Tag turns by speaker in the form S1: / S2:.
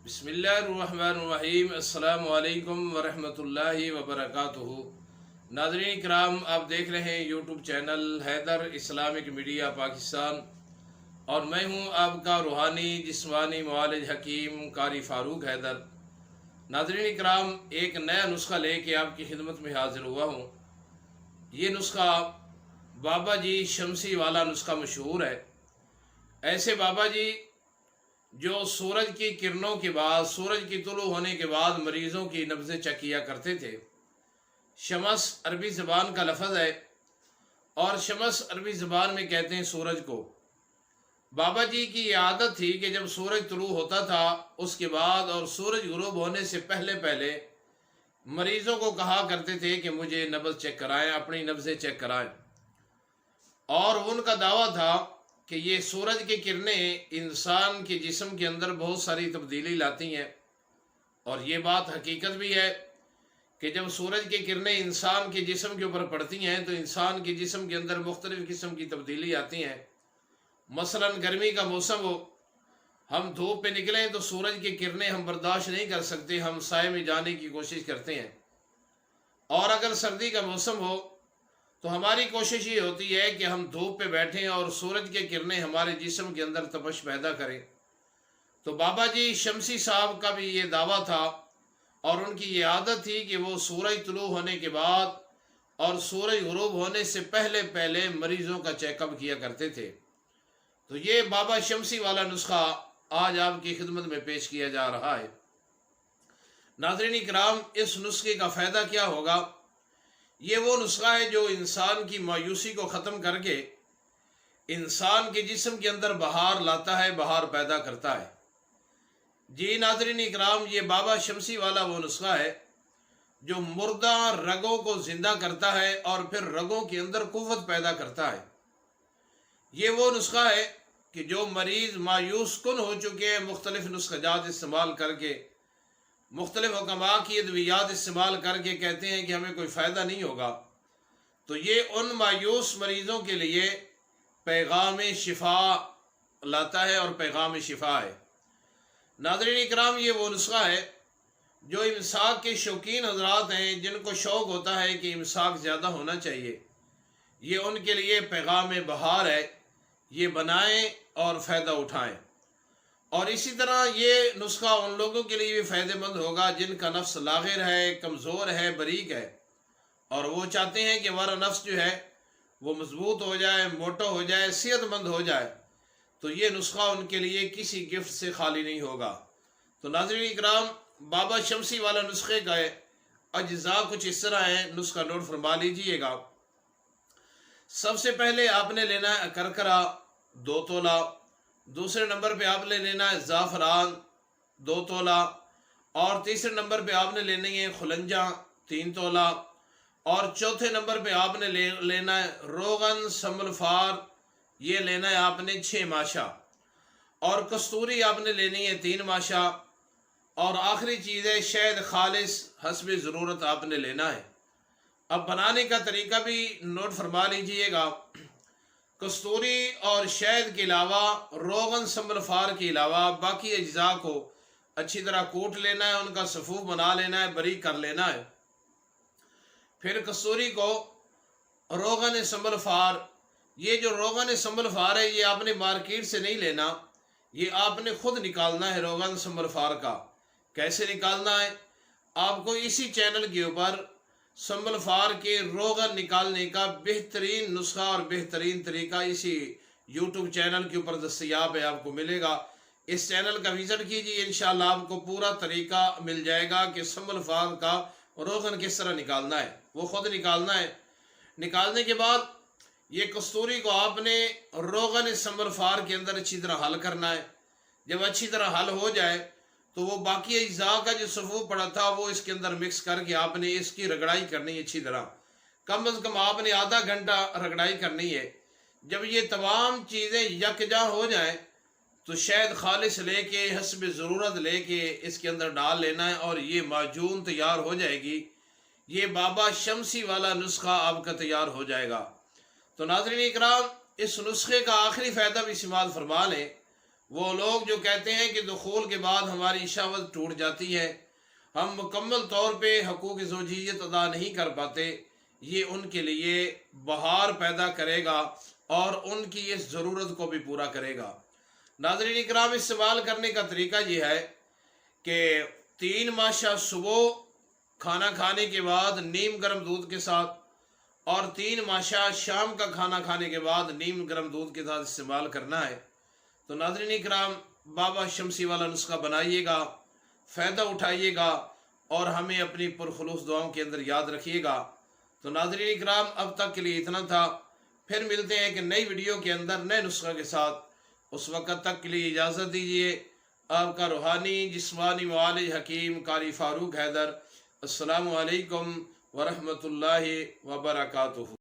S1: बिस्मिल्लाहिर्रहमानिर्रहीम। अस्सलाम वालेकुम वरहमतुल्लाहि वबरकातुहू। नाज़रीन किराम, आप देख रहे हैं YouTube channel Haider Islamic media Pakistan और मैं हूं आपका रूहानी जिस्मानी मुआलिज हकीम कारी फ़ारूक हैदर। नाज़रीन किराम, एक नया नुस्खा लेके आपकी खिदमत में हाज़िर हुआ हूं। ये नुस्खा बाबा जी शमसी वाला नुस्खा मशहूर है। ऐसे बाबा जी जो सूरज की किरणों के बाद, सूरज की तुलू होने के बाद मरीज़ों की नब्ज़ें चेक किया करते थे। शमस अरबी ज़बान का लफ्ज़ है और शमस अरबी ज़बान में कहते हैं सूरज को। बाबा जी की ये आदत थी कि जब सूरज तुलू होता था उसके बाद और सूरज गुरूब होने से पहले पहले मरीज़ों को कहा करते थे कि मुझे नब्ज़ चेक कराएं, अपनी नब्ज़ें चेक कराएं। और उनका दावा था कि ये सूरज की किरणें इंसान के जिस्म के अंदर बहुत सारी तब्दीली लाती हैं। और ये बात हकीकत भी है कि जब सूरज की किरणें इंसान के जिस्म के ऊपर पड़ती हैं तो इंसान के जिस्म के अंदर मुख्तलिफ़ किस्म की तब्दीली आती हैं। मसलन गर्मी का मौसम हो, हम धूप पे निकलें तो सूरज की किरणें हम बर्दाश्त नहीं कर सकते, हम साए में जाने की कोशिश करते हैं। और अगर सर्दी का मौसम हो तो हमारी कोशिश ये होती है कि हम धूप पे बैठें और सूरज की किरणें हमारे जिस्म के अंदर तपश पैदा करें। तो बाबा जी शमसी साहब का भी ये दावा था और उनकी ये आदत थी कि वो सूरज तुलू होने के बाद और सूरज गुरूब होने से पहले पहले मरीज़ों का चेकअप किया करते थे। तो ये बाबा शमसी वाला नुस्खा आज आपकी खिदमत में पेश किया जा रहा है। नाज़रीन इकराम, इस नुस्खे का फ़ायदा क्या होगा? ये वो नुस्खा है जो इंसान की मायूसी को ख़त्म करके इंसान के जिस्म के अंदर बहार लाता है, बहार पैदा करता है। जी नाज़रीन इकराम, ये बाबा शमसी वाला वो नुस्खा है जो मुर्दा रगों को ज़िंदा करता है और फिर रगों के अंदर कुव्वत पैदा करता है। ये वो नुस्खा है कि जो मरीज़ मायूस कुन हो चुके हैं, मुख्तलिफ़ नुस्ख़ाजात इस्तेमाल करके, मुख्तलिफ़ हुक्मा की अद्वियात इस्तेमाल करके कहते हैं कि हमें कोई फ़ायदा नहीं होगा, तो ये उन मायूस मरीज़ों के लिए पैगाम शिफा लाता है और पैगाम शिफा है। नाज़रीन इकराम, ये वो नुस्खा है जो इमसाक के शौकीन हजरात हैं, जिनको शौक़ होता है कि इमसाक ज़्यादा होना चाहिए, ये उनके लिए पैगाम बहार है। ये बनाएं और फ़ायदा उठाएं। और इसी तरह ये नुस्खा उन लोगों के लिए भी फ़ायदेमंद होगा जिनका नफ्स लाग़िर है, कमज़ोर है, बरीक है और वो चाहते हैं कि हमारा नफ्स जो है वो मजबूत हो जाए, मोटा हो जाए, सेहतमंद हो जाए। तो ये नुस्खा उनके लिए किसी गिफ्ट से खाली नहीं होगा। तो नाज़रीन इकराम, बाबा शमसी वाला नुस्खे का अज्जा कुछ इस तरह है, नुस्खा नोट फरमा लीजिएगा। सबसे पहले आपने लेना है करकरा 2 तोला। दूसरे नंबर पे आपने लेना है ज़ाफ़रान 2 तोला। और तीसरे नंबर पे आपने लेनी है खुलंजा 3 तोला। और चौथे नंबर पे आपने लेना है रोगन समलफार, ये लेना है आपने 6 माशा। और कस्तूरी आपने लेनी है 3 माशा। और आखिरी चीज़ है शहद खालिस हस्ब ज़रूरत आपने लेना है। अब बनाने का तरीका भी नोट फरमा लीजिएगा। कस्तूरी और शहद के अलावा, रोगन समलफार के अलावा बाकी अज्जा को अच्छी तरह कूट लेना है, उनका सफ़ूफ बना लेना है, बारीक कर लेना है। फिर कस्तूरी को रोगन समलफार, ये जो रोगन समलफार है ये आपने मार्केट से नहीं लेना, ये आपने खुद निकालना है। रोगन समलफार का कैसे निकालना है? आपको इसी चैनल के ऊपर समलफार के रोगन निकालने का बेहतरीन नुस्खा और बेहतरीन तरीका इसी यूट्यूब चैनल के ऊपर दस्तयाब है, आपको मिलेगा। इस चैनल का विज़िट कीजिए, इंशाअल्लाह आपको पूरा तरीका मिल जाएगा कि समलफार का रोगन किस तरह निकालना है, वो खुद निकालना है। निकालने के बाद ये कस्तूरी को आपने रोगन समलफार के अंदर अच्छी तरह हल करना है। जब अच्छी तरह हल हो जाए तो वो बाकी अज्जा का जो सफ़ूफ पड़ा था वो इसके अंदर मिक्स करके आपने इसकी रगड़ाई करनी है अच्छी तरह। कम अज़ कम आपने आधा घंटा रगड़ाई करनी है। जब ये तमाम चीज़ें यकजा हो जाएं तो शहद खालिस लेके हस्ब ज़रूरत लेके इसके अंदर डाल लेना है और ये माजून तैयार हो जाएगी। ये बाबा शमसी वाला नुस्खा आपका तैयार हो जाएगा। तो नाज़रीन इकराम, इस नुस्खे का आखिरी फ़ायदा भी इस्तेमाल फरमा लें। وہ لوگ جو کہتے ہیں کہ دخول کے بعد ہماری شہوت ٹوٹ جاتی ہے، ہم مکمل طور پہ حقوق زوجیت ادا نہیں کر پاتے، یہ ان کے لیے بہار پیدا کرے گا اور ان کی اس ضرورت کو بھی پورا کرے گا۔ ناظرین اکرام، استعمال کرنے کا طریقہ یہ ہے کہ 3 ماشا صبح کھانا کھانے کے بعد نیم گرم دودھ کے ساتھ، اور 3 ماشا شام کا کھانا کھانے کے بعد نیم گرم دودھ کے ساتھ استعمال کرنا ہے۔ تو ناظرین اکرام، بابا شمسی والا نسخہ بنائیے گا، فائدہ اٹھائیے گا اور ہمیں اپنی پرخلوص دعاؤں کے اندر یاد رکھیے گا۔ تو ناظرین اکرام، اب تک کے لیے اتنا تھا، پھر ملتے ہیں کہ نئی ویڈیو کے اندر نئے نسخہ کے ساتھ۔ اس وقت تک کے لیے اجازت دیجیے۔ آپ کا روحانی جسمانی معالج حکیم قاری فاروق حیدر۔ السلام علیکم ورحمۃ اللہ وبرکاتہ۔